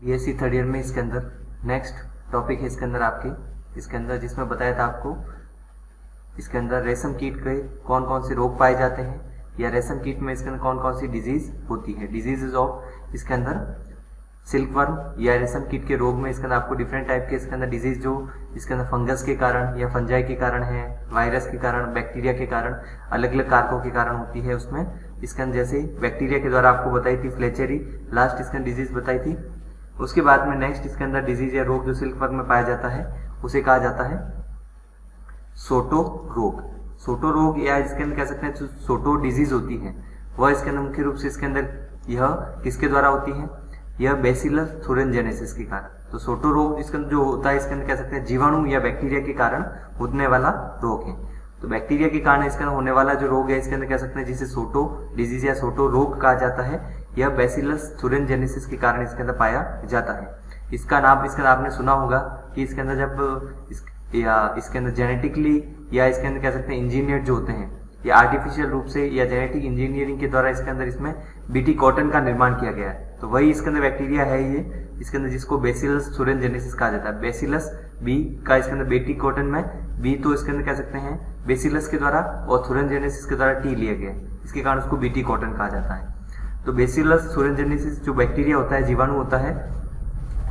BSc third year में इसके अंदर नेक्स्ट टॉपिक है इसके अंदर आपके इसके अंदर जिसमें बताया था आपको इसके अंदर रेशम कीट के कौन कौन से रोग पाए जाते हैं या रेशम कीट में इसके अंदर कौन कौन सी डिजीज होती है। डिजीजेज ऑफ इसके अंदर सिल्कवर्म या रेशम कीट के रोग में इसके अंदर आपको डिफरेंट टाइप के इसके अंदर डिजीज जो इसके अंदर फंगस के कारण या फंजाई के कारण है, वायरस के कारण, बैक्टीरिया के कारण, अलग अलग कारकों के कारण होती है। उसमें इसके अंदर जैसे बैक्टीरिया के द्वारा आपको बताई थी फ्लेचेरी लास्ट इसके अंदर डिजीज बताई थी। उसके बाद में नेक्स्ट इसके अंदर डिजीज या रोग जो सिल्कवर्म में पाया जाता है उसे कहा जाता है सोटो रोग। सोटो रोग या इसके अंदर कह सकते हैं सोटो डिजीज होती है वह इसके अंदर मुख्य रूप से इसके अंदर यह किसके द्वारा होती है, यह बेसिलस थुरिनजेनेसिस के कारण। तो सोटो रोग इसके अंदर जो होता है इसके अंदर कह सकते हैं जीवाणु या बैक्टीरिया के कारण होने वाला रोग है। तो बैक्टीरिया के कारण इसके अंदर होने वाला जो रोग है इसके अंदर कह सकते हैं जिसे सोटो डिजीज या सोटो रोग कहा जाता है, यह बेसिलस थुरिनजेनेसिस के कारण इसके अंदर पाया जाता है। इसका नाम इसके अंदर आपने सुना होगा कि इसके अंदर जब इसके अंदर जेनेटिकली या इसके अंदर कह सकते हैं इंजीनियर जो होते हैं या आर्टिफिशियल रूप से या जेनेटिक इंजीनियरिंग के द्वारा इसके अंदर इसमें बीटी कॉटन का निर्माण किया गया है। तो वही इसके अंदर बैक्टीरिया है ये इसके अंदर जिसको बेसिलस थुरिनजेनेसिस कहा जाता है। बेसिलस बी का इसके अंदर बीटी कॉटन में बी तो इसके अंदर कह सकते हैं बेसिलस के द्वारा और थुरिनजेनेसिस के द्वारा टी लिया गया, इसके कारण उसको बीटी कॉटन कहा जाता है। तो बेसिलस थुरिनजेनेसिस जो बैक्टीरिया होता है, जीवाणु होता है,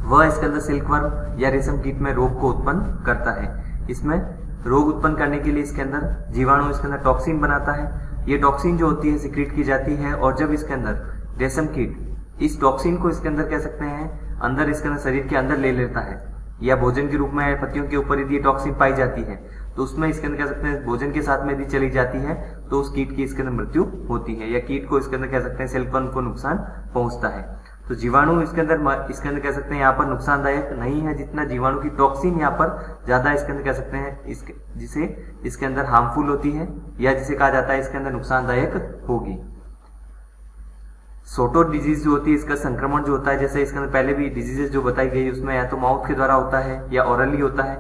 वह इसके अंदर सिल्कवर्म या रेशम कीट में रोग को उत्पन्न करता है। इसमें रोग उत्पन्न करने के लिए इसके अंदर जीवाणु इसके अंदर टॉक्सिन बनाता है। ये टॉक्सिन जो होती है सिक्रीट की जाती है और जब इसके अंदर रेशम कीट इस टॉक्सिन को इसके अंदर कह सकते हैं अंदर इसके अंदर शरीर के अंदर ले लेता है या भोजन के रूप में पत्तियों के ऊपर यदि टॉक्सिन पाई जाती है तो उसमें इसके अंदर कह सकते हैं भोजन के साथ में यदि चली जाती है तो उस कीट की इसके अंदर मृत्यु होती है या कीट को इसके अंदर कह सकते हैं सिल्कवर्म को नुकसान पहुंचता है। तो जीवाणु इसके अंदर कह सकते हैं यहाँ पर नुकसानदायक नहीं है जितना जीवाणु की टॉक्सिन यहाँ पर ज्यादा इसके अंदर कह सकते हैं जिसे इसके अंदर हार्मफुल होती है या जिसे कहा जाता है इसके अंदर नुकसानदायक होगी। सोटो डिजीज जो होती है इसका संक्रमण जो होता है जैसे इसके अंदर पहले भी डिजीजेस जो बताई गई उसमें या तो माउथ के द्वारा होता है या ओरली होता है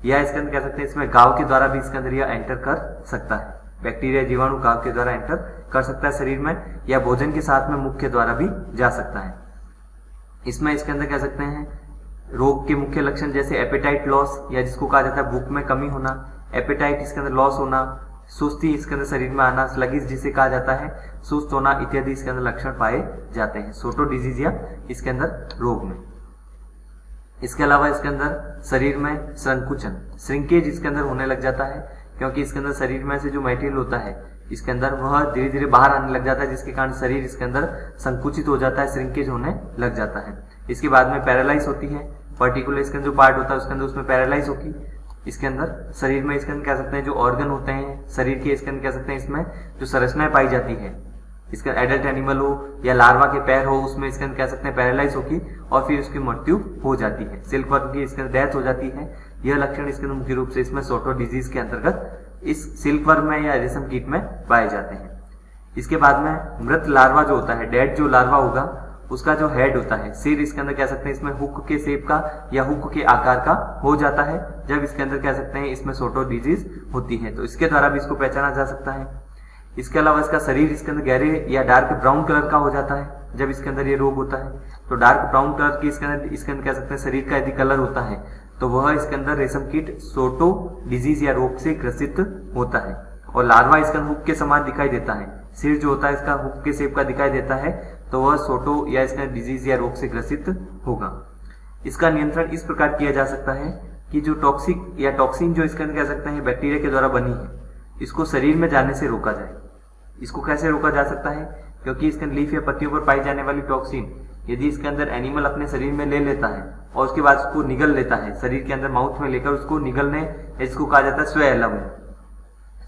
या इसके अंदर कह सकते हैं इसमें गाव के द्वारा भी इसके अंदर यह एंटर कर सकता है। बैक्टीरिया जीवाणु गाव के द्वारा एंटर कर सकता है शरीर में या भोजन के साथ में मुख के द्वारा भी जा सकता है। इसमें इसके अंदर कह सकते हैं रोग के मुख्य लक्षण जैसे एपेटाइट लॉस या जिसको कहा जाता है भूख में कमी होना, एपेटाइट इसके अंदर लॉस होना, सुस्ती इसके अंदर शरीर में आना, स्लगिश जिसे कहा जाता है सुस्त होना इत्यादि इसके अंदर लक्षण पाए जाते हैं सोटो डिजीज या इसके अंदर रोग में। इसके अलावा इसके अंदर शरीर में संकुचन श्रिंकेज इसके अंदर होने लग जाता है क्योंकि इसके अंदर शरीर में से जो मटेरियल होता है इसके अंदर वह धीरे धीरे बाहर आने लग जाता है जिसके कारण शरीर इसके अंदर संकुचित हो जाता है, श्रिंकेज होने लग जाता है। इसके बाद में पैरालाइज होती है, पर्टिकुलर इसके अंदर जो पार्ट होता है उसके अंदर उसमें पैरालाइज होगी। इसके अंदर शरीर में इसके अंदर कह सकते हैं जो ऑर्गन होते हैं शरीर के इसके अंदर कह सकते हैं इसमें जो संरचनाएं पाई जाती है इसका एडल्ट एनिमल हो या लार्वा के पैर हो उसमें इसके अंदर कह सकते हैं पैरालाइज होगी और फिर उसकी मृत्यु हो जाती है, सिल्कवर्म की इसके अंदर डेथ हो जाती है। यह लक्षण इसके अंदर मुख्य रूप से इसमें सोटो डिजीज के अंतर्गत इस सिल्कवर्म में या रेशम कीट में पाए जाते हैं। इसके बाद में मृत लार्वा जो होता है, डेड जो लार्वा होगा उसका जो हेड होता है सिर इसके अंदर कह सकते हैं इसमें हुक के शेप का या हुक के आकार का हो जाता है जब इसके अंदर कह सकते हैं इसमें सोटो डिजीज होती है। तो इसके द्वारा भी इसको पहचाना जा सकता है। इसके अलावा इसका शरीर इसके अंदर गहरे या डार्क ब्राउन कलर का हो जाता है जब इसके अंदर ये रोग होता है। तो डार्क ब्राउन कलर की इसके अंदर कह सकते हैं शरीर का यदि कलर होता है तो वह इसके अंदर रेशम कीट सोटो डिजीज या रोग से ग्रसित होता है। और लार्वा इसका हुक के समान दिखाई देता है, सिर जो होता है इसका हुक के शेप का दिखाई देता है तो वह सोटो या इसका डिजीज या रोग से ग्रसित होगा। इसका नियंत्रण इस प्रकार किया जा सकता है कि जो टॉक्सिक या टॉक्सिन जो इसके अंदर कह सकते हैं बैक्टीरिया के द्वारा बनी है इसको शरीर में जाने से रोका जाए। इसको कैसे रोका जा सकता है, क्योंकि इसके लीफ या पत्तियों पर पाई जाने वाली टॉक्सिन यदि इसके अंदर एनिमल अपने शरीर में ले लेता है और उसके बाद उसको निगल लेता है शरीर के अंदर माउथ में लेकर उसको निगलने इसको कहा जाता है स्व एलाविंग।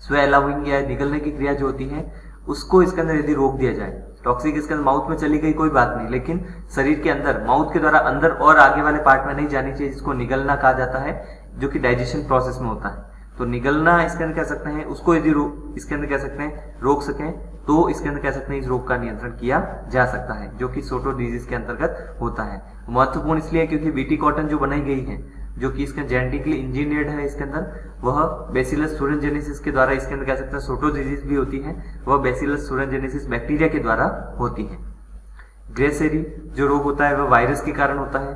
स्व एलाविंग या निगलने की क्रिया जो होती है उसको इसके अंदर यदि रोक दिया जाए, टॉक्सिक इसके अंदर माउथ में चली गई कोई बात नहीं, लेकिन शरीर के अंदर माउथ के द्वारा अंदर और आगे वाले पार्ट में नहीं जानी चाहिए जिसको निगलना कहा जाता है जो कि डाइजेशन प्रोसेस में होता है। तो निगलना इसके अंदर कह सकते हैं उसको यदि इसके अंदर कह सकते हैं रोक सकें तो इसके अंदर कह सकते हैं इस रोग का नियंत्रण किया जा सकता है जो कि सोटो डिजीज के अंतर्गत होता है। महत्वपूर्ण इसलिए क्योंकि बीटी कॉटन जो बनाई गई है जो कि इसके जेनेटिकली इंजीनियर्ड है इसके अंदर वह बेसिलस थुरिनजेनेसिस के द्वारा इसके अंदर कह सकते हैं सोटो डिजीज भी होती है, वह बेसिलस थुरिनजेनेसिस बैक्टीरिया के द्वारा होती है। ग्रेसेरी जो रोग होता है वह वायरस के कारण होता है,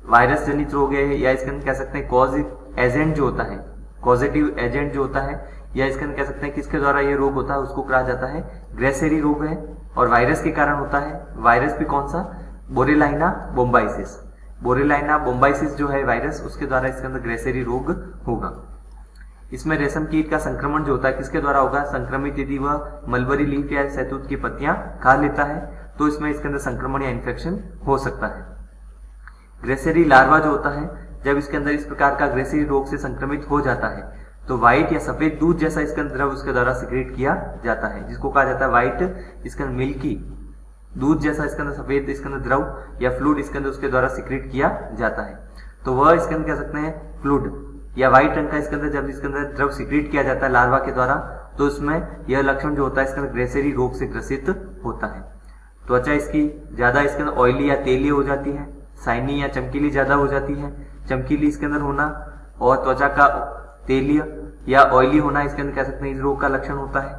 वायरस जनित रोग है, या इसके अंदर कह सकते हैं कॉजिव एजेंट जो होता है, कॉजेटिव एजेंट जो होता है, या इसके अंदर कह सकते हैं किसके द्वारा ये रोग होता है उसको कहा जाता है ग्रेसेरी रोग है, और वायरस के कारण होता है। वायरस भी कौन सा? बोरेलाइना बोम्बाइसिस। बोरेलाइना बोम्बाइसिस जो है वायरस, उसके द्वारा इसके अंदर ग्रेसेरी रोग होगा। इसमें रेशम कीट का संक्रमण जो होता है किसके द्वारा होगा? संक्रमित यदि वह मलबरी लीफ या शहतूत की पत्तियां खा लेता है तो इसमें इसके अंदर संक्रमण या इन्फेक्शन हो सकता है। ग्रेसेरी लार्वा जो होता है, जब इसके अंदर इस प्रकार का ग्रेसेरी रोग से संक्रमित हो जाता है तो व्हाइट या सफेद दूध जैसा इसके अंदर द्रव उसके द्वारा सिक्रेट किया जाता है, जिसको कहा जाता है व्हाइट, इसके अंदर मिल्की दूध जैसा इसके अंदर सफेद इसके अंदर द्रव या फ्लूइड इसके अंदर उसके द्वारा सिक्रेट किया जाता है। तो वह इसके अंदर कह सकते हैं फ्लूइड या व्हाइट रंग का इसके अंदर जब इसके अंदर द्रव सिक्रेट किया जाता है लार्वा के द्वारा, तो उसमें यह लक्षण जो होता है इसके अंदर ग्रेसेरी रोग से ग्रसित होता है। त्वचा इसकी ज्यादा इसके अंदर ऑयली या तेलीय हो जाती है, शाइनी या चमकीली ज्यादा हो जाती है, चमकीली इसके अंदर होना और त्वचा का तेलीय या ऑयली होना इसके अंदर कह सकते हैं इस रोग का लक्षण होता है।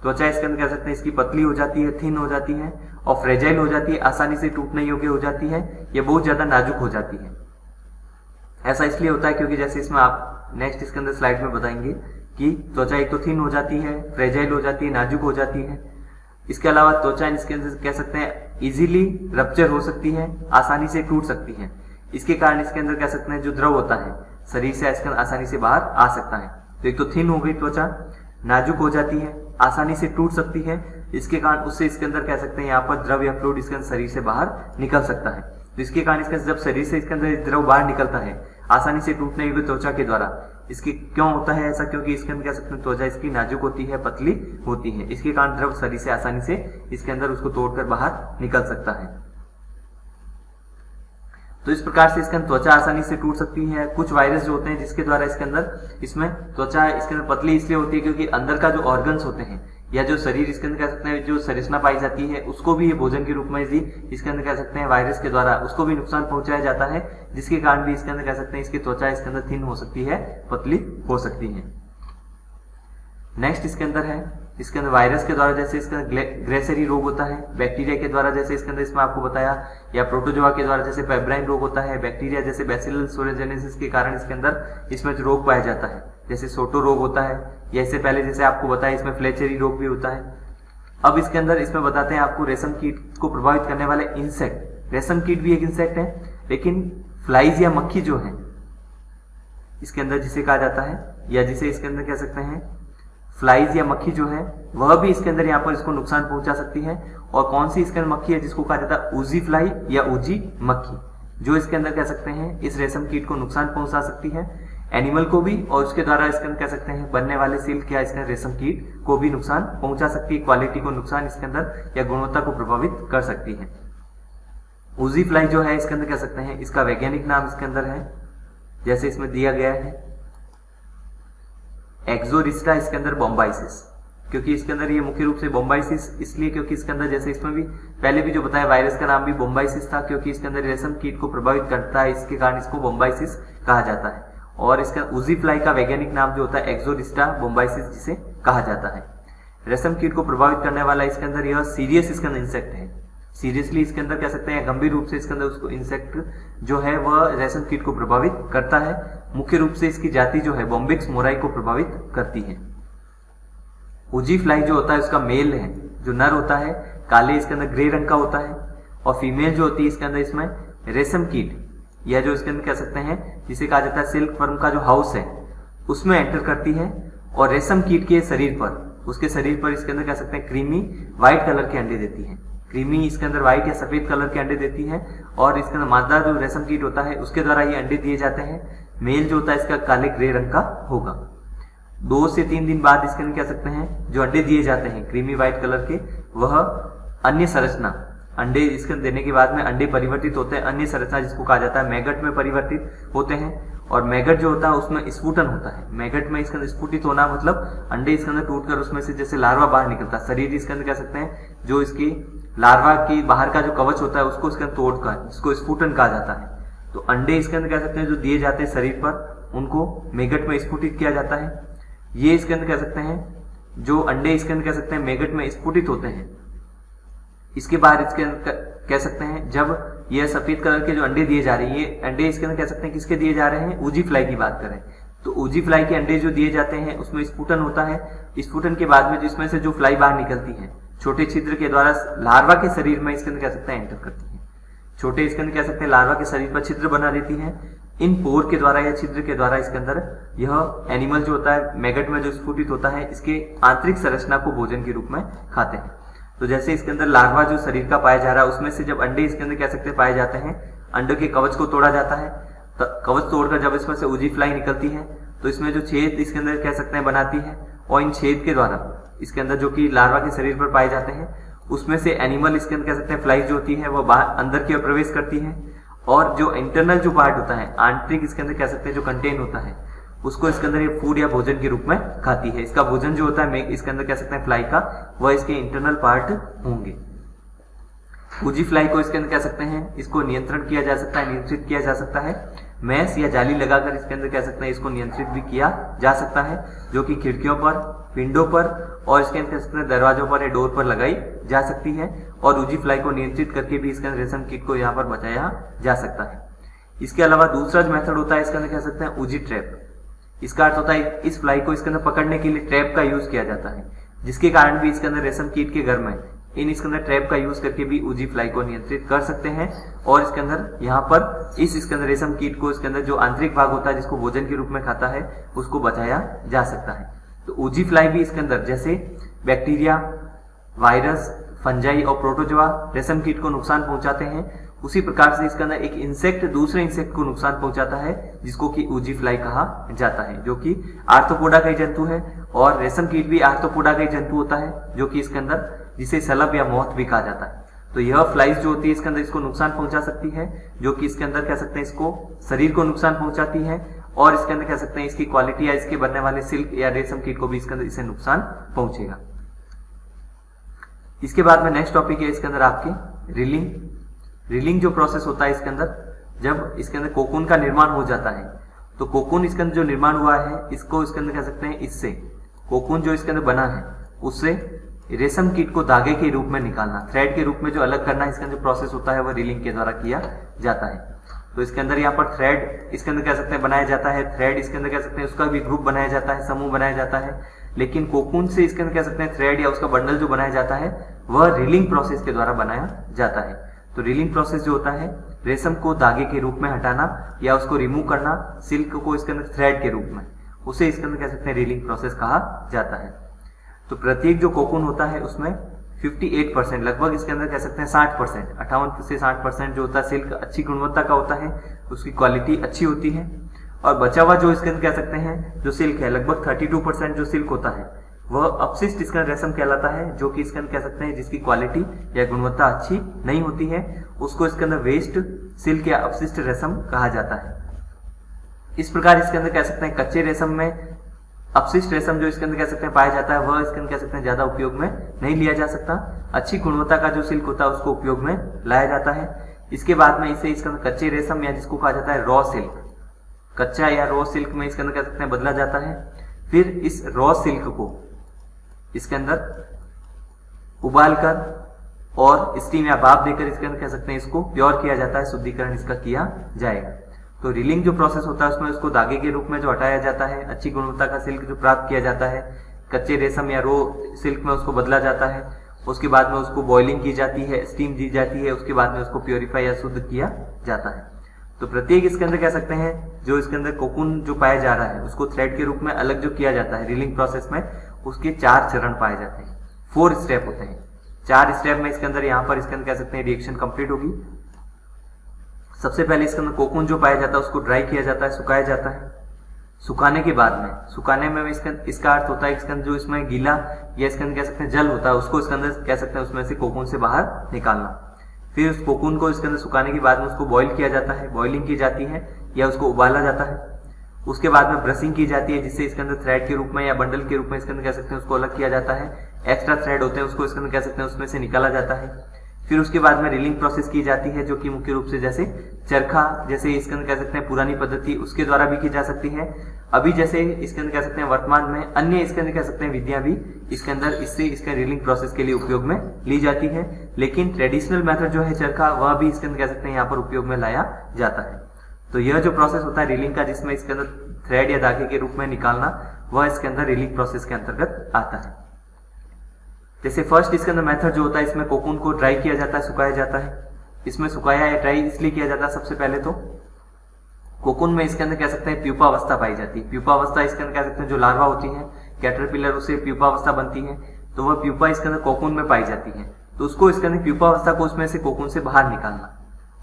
त्वचा इसके अंदर कह सकते हैं इसकी पतली हो जाती है, थिन हो जाती है और फ्रेजाइल हो जाती है, आसानी से टूटने योग्य हो जाती है, या बहुत ज्यादा नाजुक हो जाती है। ऐसा इसलिए होता है क्योंकि जैसे इसमें आप नेक्स्ट इसके अंदर स्लाइड में बताएंगे कि त्वचा एक तो थिन हो जाती है, फ्रेजाइल हो जाती है, नाजुक हो जाती है। इसके अलावा त्वचा इसके अंदर कह सकते हैं इजीली रप्चर हो सकती है, आसानी से टूट सकती है। इसके कारण इसके अंदर कह सकते हैं जो द्रव होता है शरीर से इसके अंदर आसानी से बाहर आ सकता है। तो एक तो थिन हो गई त्वचा, नाजुक हो जाती है, आसानी से टूट सकती है, इसके कारण उससे इसके अंदर कह सकते हैं यहाँ पर द्रव या फ्लूइड इसके अंदर शरीर से बाहर निकल सकता है। तो इसके कारण इसके जब शरीर से इसके अंदर द्रव बाहर निकलता है आसानी से टूटने योग्य त्वचा के द्वारा, इसके क्यों होता है ऐसा? क्योंकि इसके अंदर कह सकते हैं त्वचा इसकी नाजुक होती है, पतली होती है, इसके कारण द्रव शरीर से आसानी से इसके अंदर उसको तोड़कर बाहर निकल सकता है। तो इस प्रकार से इसके अंदर त्वचा आसानी से टूट सकती है। कुछ वायरस जो होते हैं जिसके द्वारा इसके अंदर इसमें त्वचा इसके अंदर पतली इसलिए होती है क्योंकि अंदर का जो ऑर्गन्स होते हैं या जो शरीर इसके अंदर कह सकते हैं जो संरचना पाई जाती है उसको भी ये भोजन के रूप में भी इसके अंदर कह सकते हैं वायरस के द्वारा उसको भी नुकसान पहुंचाया जाता है, जिसके कारण भी इसके अंदर कह सकते हैं इसकी त्वचा इसके अंदर थिन हो सकती है, पतली हो सकती है। नेक्स्ट इसके अंदर है इसके अंदर वायरस के द्वारा जैसे इसके अंदर ग्रेसेरी रोग होता है, बैक्टीरिया के द्वारा जैसे इसके अंदर इसमें आपको बताया, या प्रोटोजोआ के द्वारा जैसे पेब्राइन रोग होता है, बैक्टीरिया जैसे बैसिलस सोरेजेनेसिस के कारण इसके अंदर इसमें जो रोग पाया जाता है जैसे सोटो रोग होता है, या इससे पहले जैसे आपको बताया इसमें फ्लेचेरी रोग भी होता है। अब इसके अंदर इसमें बताते हैं आपको रेशम कीट को प्रभावित करने वाले इंसेक्ट। रेशम कीट भी एक इंसेक्ट है, लेकिन फ्लाइज या मक्खी जो है इसके अंदर जिसे कहा जाता है, या जिसे इसके अंदर कह सकते हैं फ्लाइज या मक्खी जो है वह भी इसके अंदर यहाँ पर इसको नुकसान पहुंचा सकती है। और कौन सी इसके अंदर मक्खी है जिसको कहा जाता है ऊजी फ्लाई या ऊजी मक्खी, जो इसके अंदर कह सकते हैं इस रेशम कीट को नुकसान पहुंचा सकती है, एनिमल को भी, और उसके द्वारा इसके अंदर कह सकते हैं बनने वाले सिल्क या इसके रेशम कीट को भी नुकसान पहुंचा सकती है, क्वालिटी को नुकसान इसके अंदर या गुणवत्ता को प्रभावित कर सकती है। ऊजी फ्लाई जो है इसके अंदर कह सकते हैं इसका वैज्ञानिक नाम इसके अंदर है जैसे इसमें दिया गया है एक्सोरिस्टा इसके अंदर बोम्बाइसिस, क्योंकि इसके अंदर ये मुख्य रूप से बोम्बाइसिस इसलिए क्योंकि इसके अंदर जैसे इसमें भी पहले भी जो बताया वायरस का नाम भी बोम्बाइसिस था, क्योंकि इसके अंदर रेशम कीट को प्रभावित करता है, इसके कारण इसको बोम्बाइसिस कहा जाता है। और इसका ऊजी फ्लाई का वैज्ञानिक नाम जो होता है एक्सोरिस्टा बोम्बाइसिस जिसे कहा जाता है। रेशम कीट को प्रभावित करने वाला इसके अंदर यह सीरियस इसके अंदर इंसेक्ट है, सीरियसली इसके अंदर कह सकते हैं गंभीर रूप से इसके अंदर उसको इंसेक्ट जो है वह रेशम कीट को प्रभावित करता है। मुख्य रूप से इसकी जाति जो है बॉम्बिक्स मोराई को प्रभावित करती है। ऊजी फ्लाई जो होता है उसका मेल है जो नर होता है काले इसके अंदर ग्रे रंग का होता है, और फीमेल जो होती है इसके अंदर इसमें रेशम कीट या जो इसके अंदर कह सकते हैं जिसे कहा जाता है सिल्क वर्म का जो हाउस है उसमें एंटर करती है, और रेशम कीट के शरीर पर उसके शरीर पर इसके अंदर कह सकते हैं क्रीमी व्हाइट कलर के अंडे देती है। क्रीमी इसके अंदर व्हाइट या सफेद कलर के अंडे देती है, और इसके अंदर मादा जो रेशम कीट होता है उसके द्वारा ये अंडे दिए जाते हैं। मेल जो होता है इसका काले ग्रे रंग का होगा। 2 से 3 दिन बाद इसके अंदर कह सकते हैं जो अंडे दिए जाते हैं क्रीमी व्हाइट कलर के वह अन्य संरचना अंडे इसके देने के बाद में अंडे परिवर्तित होते हैं अन्य संरचना जिसको कहा जाता है मैगट में परिवर्तित होते हैं। और मैगट जो होता है उसमें स्फुटन होता है। मैगट में इसके अंदर स्फुटित होना मतलब अंडे इसके अंदर टूटकर उसमें से जैसे लार्वा बाहर निकलता है। शरीर इसके अंदर कह सकते हैं जो इसकी लार्वा की बाहर का जो कवच होता है उसको इसके अंदर तोड़कर जिसको स्फुटन कहा जाता है। तो अंडे इसके अंदर कह सकते हैं जो दिए जाते हैं शरीर पर उनको मैगट में स्फुटित किया जाता है। ये इसके अंदर कह सकते हैं जो अंडे इसके अंदर कह सकते हैं मैगट में स्फुटित होते हैं। इसके बाद इसके अंदर कह सकते हैं जब ये सफेद कलर के जो अंडे दिए जा रहे हैं, ये अंडे इसके अंदर कह सकते हैं किसके दिए जा रहे हैं, ऊजी फ्लाई की बात करें तो ऊजी फ्लाई के अंडे जो दिए जाते हैं उसमें स्फुटन होता है। स्फुटन के बाद में जिसमें से जो फ्लाई बाहर निकलती है छोटे छिद्र के द्वारा लार्वा के शरीर में इसके अंदर कह सकते हैं एंटर करती है। छोटे इसके अंदर कह सकते हैं लार्वा के शरीर पर छिद्र बना देती है। इन पोर के द्वारा या छिद्र के द्वारा इसके अंदर यह एनिमल जो होता है मैगट में जो स्फुटित होता है इसके आंतरिक संरचना को भोजन के रूप में खाते हैं। तो जैसे इसके अंदर लार्वा जो शरीर का पाया जा रहा है उसमें से जब अंडे इसके अंदर कह सकते हैं पाए जाते हैं, अंडे के कवच को तोड़ा जाता है, तो कवच तोड़कर जब इसमें से ऊजी फ्लाई निकलती है तो इसमें जो छेद इसके अंदर कह सकते हैं बनाती है और इन छेद के द्वारा इसके अंदर जो कि लार्वा के शरीर पर पाए जाते हैं उसमें से एनिमल इसके अंदर कह सकते हैं फ्लाई जो होती है वह बाहर अंदर की ओर प्रवेश करती है और जो इंटरनल जो पार्ट होता है आंतरिक इसके अंदर कह सकते हैं जो कंटेन होता है उसको इसके अंदर ये फूड या भोजन के रूप में खाती है। इसका भोजन जो होता है इसके अंदर कह सकते हैं फ्लाई का, वह इसके इंटरनल पार्ट होंगे। ऊजी फ्लाई को इसके अंदर कह सकते हैं इसको नियंत्रण किया जा सकता है, नियंत्रित किया जा सकता है। मैस या जाली लगाकर इसके अंदर कह सकते हैं इसको नियंत्रित भी किया जा सकता है जो कि खिड़कियों पर, विंडो पर और इसके अंदर कह सकते हैं दरवाजों पर या डोर पर लगाई जा सकती है और ऊजी फ्लाई को नियंत्रित करके भी इसके अंदर रेशम कीट को यहाँ पर बचाया जा सकता है। इसके अलावा दूसरा जो मेथड होता है इसके अंदर कह सकते हैं ऊजी ट्रैप। इसका अर्थ होता है इस फ्लाई को इसके अंदर पकड़ने के लिए ट्रैप का यूज किया जाता है, जिसके कारण भी इसके अंदर रेशम कीट के घर में इसके अंदर ट्रैप का यूज करके भी ऊजी फ्लाई को नियंत्रित कर सकते हैं और इसके अंदर यहाँ पर इसके अंदर रेशम कीट को इसके अंदर जो आंतरिक भाग होता है जिसको भोजन के रूप में खाता है उसको बचाया जा सकता है। तो ऊजी फ्लाई भी इसके अंदर जैसे बैक्टीरिया, वायरस, फंजाई और प्रोटोजोआ रेशम कीट को नुकसान पहुंचाते हैं, उसी प्रकार से इसके अंदर एक इंसेक्ट दूसरे इंसेक्ट को नुकसान पहुंचाता है जिसको कि ऊजी फ्लाई कहा जाता है, जो कि आर्थ्रोपोडा का ही जंतु है और रेशम कीट भी आर्थ्रोपोडा का ही जंतु होता है जो कि इसके अंदर जिसे सलब या मौत भी कहा जाता है। तो यह फ्लाइज जो होती है इसके अंदर इसको नुकसान पहुंचा सकती है जो कि इसके अंदर कह सकते हैं इसको शरीर को नुकसान पहुंचाती है और इसके अंदर कह सकते हैं इसकी क्वालिटी या इसके बनने वाले सिल्क या रेशम कीट को भी इसके अंदर इसे नुकसान पहुंचेगा। इसके बाद में नेक्स्ट टॉपिक है इसके अंदर आपके रीलिंग। रीलिंग जो प्रोसेस होता है इसके अंदर जब इसके अंदर कोकून का निर्माण हो जाता है तो कोकून इसके अंदर जो निर्माण हुआ है इसको इसके अंदर कह सकते हैं इससे कोकून जो इसके अंदर बना है उससे रेशम कीट को धागे के रूप में निकालना, थ्रेड के रूप में जो अलग करना इसके अंदर प्रोसेस होता है वह रीलिंग के द्वारा किया जाता है। तो इसके अंदर यहाँ पर थ्रेड इसके अंदर कह सकते हैं बनाया जाता है, थ्रेड इसके अंदर कह सकते हैं उसका भी ग्रुप बनाया जाता है, समूह बनाया जाता है, लेकिन कोकून से इसके अंदर कह सकते हैं थ्रेड या उसका बंडल जो बनाया जाता है वह रीलिंग प्रोसेस के द्वारा बनाया जाता है। तो रीलिंग प्रोसेस जो होता है रेशम को धागे के रूप में हटाना या उसको रिमूव करना, सिल्क को इसके अंदर थ्रेड के रूप में, उसे इसके अंदर कह सकते हैं रीलिंग प्रोसेस कहा जाता है। तो प्रत्येक जो कोकून होता है उसमें 58% लगभग इसके अंदर कह सकते हैं 60%, 58 से 60% जो होता है सिल्क अच्छी गुणवत्ता का होता है, उसकी क्वालिटी अच्छी होती है और बचा हुआ जो इसके अंदर कह सकते हैं जो सिल्क है लगभग 32% जो सिल्क होता है वह अपशिष्ट इसका रेशम कहलाता है, जो कि इसके अंदर कह सकते हैं जिसकी क्वालिटी या गुणवत्ता अच्छी नहीं होती है, उसको इसके अंदर वेस्ट सिल्क या अपशिष्ट रेशम कहा जाता है। इस प्रकार इसके अंदर कह सकते हैं कच्चे रेशम में अपशिष्ट रेशम जो इसके अंदर कह सकते हैं पाया जाता है वह इसके अंदर कह सकते हैं ज्यादा उपयोग में नहीं लिया जा सकता। अच्छी गुणवत्ता का जो सिल्क होता है उसको उपयोग में लाया जाता है। इसके बाद में इसे इसके अंदर कच्चे रेशम या जिसको कहा जाता है रॉ सिल्क, कच्चा या रॉ सिल्क में इसके अंदर कह सकते हैं बदला जाता है। फिर इस रॉ सिल्क को इसके अंदर उबालकर और स्टीम या भाप देकर इसके अंदर कह सकते हैं इसको प्योर किया जाता है, शुद्धिकरण इसका किया जाएगा। तो रीलिंग जो प्रोसेस होता है उसमें उसको धागे के रूप में जो हटाया जाता है, अच्छी गुणवत्ता का सिल्क जो प्राप्त किया जाता है, कच्चे रेशम या रो सिल्क में उसको बदला जाता है। उसके बाद में उसको बॉइलिंग की जाती है, स्टीम दी जाती है, उसके बाद में उसको प्योरीफाई या शुद्ध किया जाता है। तो प्रत्येक इसके अंदर कह सकते हैं जो इसके अंदर कोकून जो पाया जा रहा है उसको थ्रेड के रूप में अलग जो किया जाता है रीलिंग प्रोसेस में, उसके 4 चरण पाए जाते हैं, 4 स्टेप होते हैं। 4 स्टेप में इसके अंदर यहाँ पर इसके अंदर कह सकते हैं रिएक्शन कंप्लीट होगी। सबसे पहले इसके अंदर कोकून जो पाया जाता है उसको ड्राई किया जाता है, सुखाया जाता है। सुखाने के बाद में, सुखाने में इसका अर्थ होता है इसके अंदर जो इसमें गीला या इसके अंदर कह सकते हैं जल होता है उसको इसके अंदर कह सकते हैं उसमें से कोकून से बाहर निकालना। फिर उस कोकून को इसके अंदर सुखाने के बाद में उसको बॉईल किया जाता है, बॉइलिंग की जाती है या उसको उबाला जाता है। उसके बाद में ब्रशिंग की जाती है जिससे इसके अंदर थ्रेड के रूप में या बंडल के रूप में इसके अंदर कह सकते हैं उसको अलग किया जाता है। एक्स्ट्रा थ्रेड होते हैं उसको इसके अंदर कह सकते हैं उसमें से निकाला जाता है। फिर उसके बाद में रीलिंग प्रोसेस की जाती है जो कि मुख्य रूप से जैसे चरखा जैसे इसके अंदर कह सकते हैं पुरानी पद्धति उसके द्वारा भी की जा सकती है। अभी जैसे इसके अंदर कह सकते हैं वर्तमान में अन्य इसके अंदर कह सकते हैं विधियां भी इसके अंदर इससे इसके रीलिंग प्रोसेस के लिए उपयोग में ली जाती है, लेकिन ट्रेडिशनल मेथड जो है चरखा वह भी इसके अंदर कह सकते हैं यहाँ पर उपयोग में लाया जाता है। तो यह जो प्रोसेस होता है रीलिंग का, जिसमें इसके अंदर थ्रेड या धागे के रूप में निकालना, वह इसके अंदर रीलिंग प्रोसेस के अंतर्गत आता है। जैसे फर्स्ट इसके अंदर मेथड जो होता है, इसमें कोकून को ड्राई किया जाता है, सुखाया जाता है। इसमें सुखाया या ड्राई इसलिए किया जाता है, सबसे पहले तो कोकून में इसके अंदर कह सकते हैं प्यूपा अवस्था पाई जाती है। प्यूपा अवस्था इसके अंदर कह सकते हैं जो लार्वा होती है कैटरपिलर, उससे प्यूपा अवस्था बनती है, तो वह प्यूपा इसके अंदर कोकून में पाई जाती है। तो उसको इसके अंदर प्यूपा अवस्था को उसमें से कोकून से बाहर निकालना,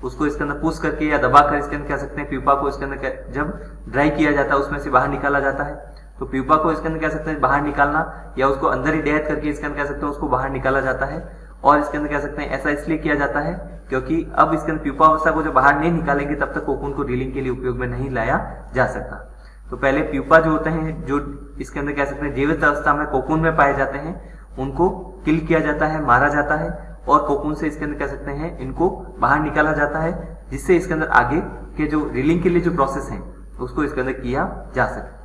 उसको इसके अंदर पुश करके या दबाकर इसके अंदर कह सकते हैं प्यूपा को इसके अंदर जब ड्राई किया जाता है उसमें से बाहर निकाला जाता है। तो प्यूपा को इसके अंदर कह सकते हैं बाहर निकालना, या उसको अंदर ही डेथ करके इसके अंदर कह सकते हैं उसको बाहर निकाला जाता है। और इसके अंदर कह सकते हैं ऐसा इसलिए किया जाता है क्योंकि अब इसके अंदर प्यूपा अवस्था को जब बाहर नहीं निकालेंगे तब तक कोकून को रीलिंग के लिए उपयोग में नहीं लाया जा सकता। तो पहले प्यूपा जो होते हैं, जो इसके अंदर कह सकते हैं जीवित अवस्था में कोकून में पाए जाते हैं, उनको किल किया जाता है, मारा जाता है, और कोकून से इसके अंदर कह सकते हैं इनको बाहर निकाला जाता है, जिससे इसके अंदर आगे के जो रीलिंग के लिए जो प्रोसेस है उसको इसके अंदर किया जा सके।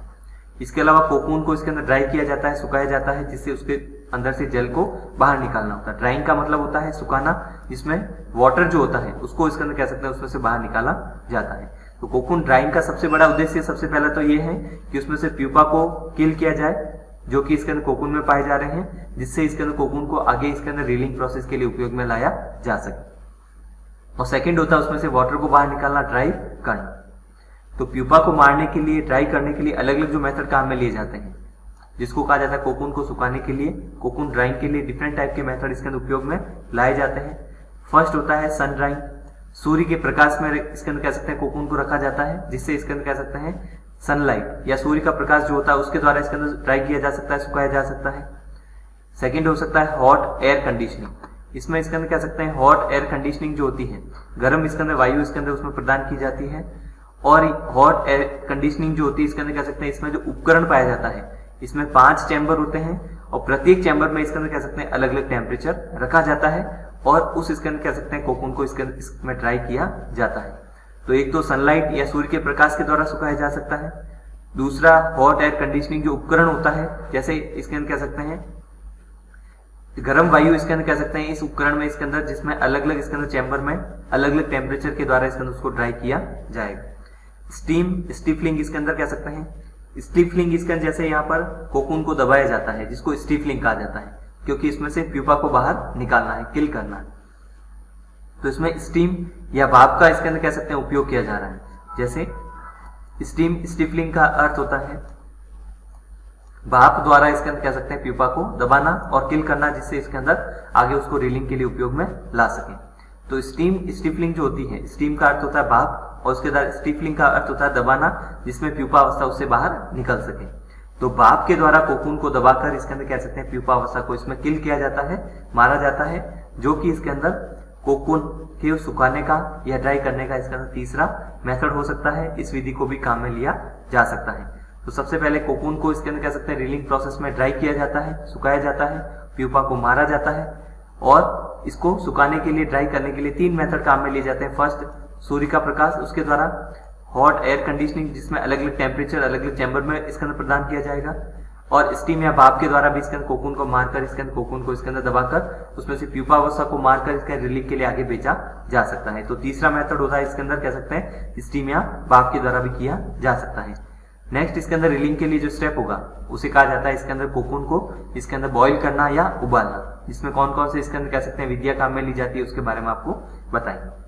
इसके अलावा कोकून को इसके अंदर ड्राई किया जाता है, सुखाया जाता है, जिससे उसके अंदर से जल को बाहर निकालना होता है। ड्राइंग का मतलब होता है सुखाना, जिसमें वाटर जो होता है उसको इसके अंदर कह सकते हैं उसमें से बाहर निकाला जाता है। तो कोकून ड्राइंग का सबसे बड़ा उद्देश्य सबसे पहला तो ये है कि उसमें से प्यूपा को किल किया जाए, जो कि इसके अंदर कोकून में पाए जा रहे हैं, जिससे इसके अंदर कोकून को आगे इसके अंदर रीलिंग प्रोसेस के लिए उपयोग में लाया जा सके। और सेकंड होता है उसमें से वाटर को बाहर निकालना, ड्राई करना। तो प्यूपा को मारने के लिए, ड्राई करने के लिए अलग अलग जो मेथड काम में लिए जाते हैं, जिसको कहा जाता है कोकून को सुखाने के लिए, कोकून ड्राइंग के लिए डिफरेंट टाइप के मेथड इसके अंदर उपयोग में लाए जाते हैं। फर्स्ट होता है सन ड्राइंग, सूर्य के प्रकाश में इसके अंदर कह सकते हैं कोकून को रखा जाता है, जिससे इसके अंदर कह सकते हैं सनलाइट या सूर्य का प्रकाश जो होता है उसके द्वारा इसके अंदर ड्राई किया जा सकता है, सुखाया जा सकता है। सेकेंड हो सकता है हॉट एयर कंडीशनिंग, इसमें इसके अंदर कह सकते हैं हॉट एयर कंडीशनिंग जो होती है, गर्म इसके अंदर वायु इसके अंदर उसमें प्रदान की जाती है। और हॉट एयर कंडीशनिंग जो होती है इसके अंदर कह सकते हैं इसमें जो उपकरण पाया जाता है, इसमें 5 चैम्बर होते हैं, और प्रत्येक चैम्बर में इसके अंदर कह सकते हैं अलग अलग टेम्परेचर रखा जाता है, और उस इसके अंदर कह सकते हैं कोकून को इसमें ड्राई किया जाता है। तो एक तो सनलाइट या सूर्य के प्रकाश के द्वारा सुखाया जा सकता है। दूसरा हॉट एयर कंडीशनिंग जो उपकरण होता है, जैसे इसके अंदर कह सकते हैं गर्म वायु इसके अंदर कह सकते हैं इस उपकरण में इसके अंदर, जिसमें अलग अलग इसके अंदर चैम्बर में अलग अलग टेम्परेचर के द्वारा इसके अंदर उसको ड्राई किया जाएगा। स्टीम स्टीफलिंग इसके अंदर कह सकते हैं, स्टीफलिंग इसके अंदर जैसे यहाँ पर कोकून को दबाया जाता है, जिसको स्टीफलिंग कहा जाता है, क्योंकि इसमें से प्यूपा को बाहर निकालना है, किल करना है। तो इसमें स्टीम या भाप का इसके अंदर कह सकते हैं उपयोग किया जा रहा है। जैसे स्टीम स्टीफलिंग का अर्थ होता है भाप द्वारा इसके अंदर कह सकते हैं प्यूपा को दबाना और किल करना, जिससे इसके अंदर आगे उसको रीलिंग के लिए उपयोग में ला सके। तो स्टीम स्टीफलिंग जो होती है, स्टीम का अर्थ होता है भाप, और उसके बाद स्टीफलिंग का अर्थ होता है दबाना, जिसमें प्यूपा अवस्था उससे बाहर निकल सके। तो भाप के द्वारा कोकून को दबाकर इसके अंदर कह सकते हैं प्यूपा अवस्था को इसमें किल किया जाता है, मारा जाता है, जो कि इसके अंदर कोकून के सुखाने का या ड्राई करने का इसके अंदर तीसरा मेथड हो सकता है। इस विधि को भी काम में लिया जा सकता है। तो सबसे पहले कोकून को इसके अंदर कह सकते हैं रीलिंग प्रोसेस में ड्राई किया जाता है, सुखाया जाता है, प्यूपा को मारा जाता है, और इसको सुखाने के लिए, ड्राई करने के लिए 3 मेथड काम में लिए जाते हैं। फर्स्ट सूर्य का प्रकाश, उसके द्वारा हॉट एयर कंडीशनिंग, जिसमें अलग अलग टेम्परेचर अलग अलग चैम्बर में इसके अंदर प्रदान किया जाएगा, और स्टीम या भाप के द्वारा भी इसके अंदर कोकून को मारकर इसके अंदर कोकून को इसके अंदर दबाकर उसमें से प्यूपा अवस्था को मारकर इसके रिलीफ के लिए आगे भेजा जा सकता है। तो तीसरा मेथड होता है इसके अंदर कह सकते हैं स्टीम या भाप के द्वारा भी किया जा सकता है। नेक्स्ट इसके अंदर रीलिंग के लिए जो स्टेप होगा उसे कहा जाता है इसके अंदर कोकून को इसके अंदर बॉईल करना या उबालना, जिसमें कौन कौन से इसके अंदर कह सकते हैं विधियां काम में ली जाती है उसके बारे में आपको बताएंगे।